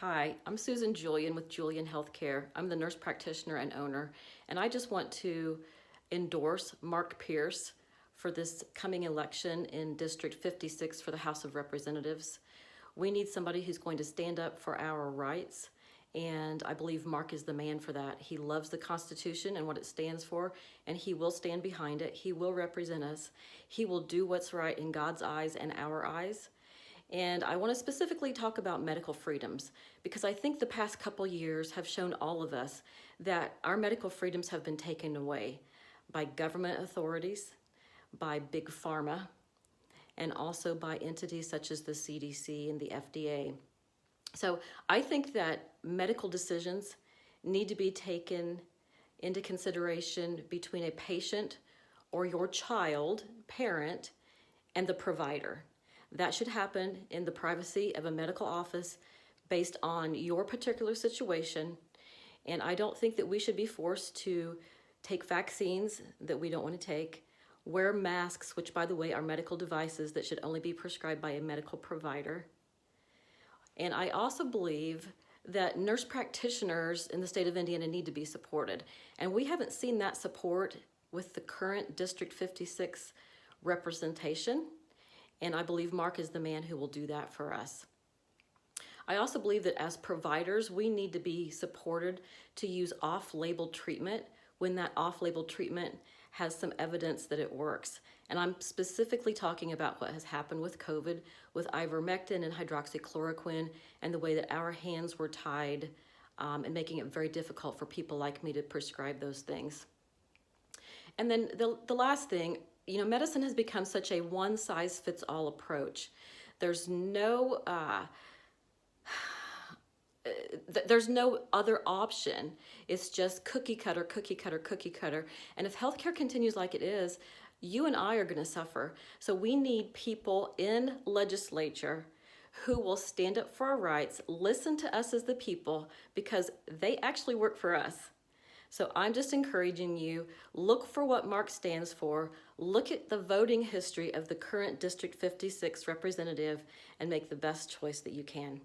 Hi, I'm Susan Julian with Julian Healthcare. I'm the nurse practitioner and owner, and I just want to endorse Mark Pierce for this coming election in District 56 for the House of Representatives. We need somebody who's going to stand up for our rights, and I believe Mark is the man for that. He loves the Constitution and what it stands for, and he will stand behind it. He will represent us. He will do what's right in God's eyes and our eyes. And I want to specifically talk about medical freedoms because I think the past couple years have shown all of us that our medical freedoms have been taken away by government authorities, by big pharma, and also by entities such as the CDC and the FDA. So I think that medical decisions need to be taken into consideration between a patient or your child, parent, and the provider. That should happen in the privacy of a medical office based on your particular situation. And I don't think that we should be forced to take vaccines that we don't want to take, wear masks, which by the way are medical devices that should only be prescribed by a medical provider. And I also believe that nurse practitioners in the state of Indiana need to be supported. And we haven't seen that support with the current District 56 representation. And I believe Mark is the man who will do that for us. I also believe that as providers, we need to be supported to use off-label treatment when that off-label treatment has some evidence that it works. And I'm specifically talking about what has happened with COVID, with ivermectin and hydroxychloroquine, and the way that our hands were tied and making it very difficult for people like me to prescribe those things. And then the last thing, medicine has become such a one-size-fits-all approach. There's no other option. It's just cookie cutter, cookie cutter, cookie cutter. And if healthcare continues like it is, you and I are going to suffer. So we need people in legislature who will stand up for our rights, listen to us as the people, because they actually work for us. So I'm just encouraging you, look for what Mark stands for, look at the voting history of the current District 56 representative, and make the best choice that you can.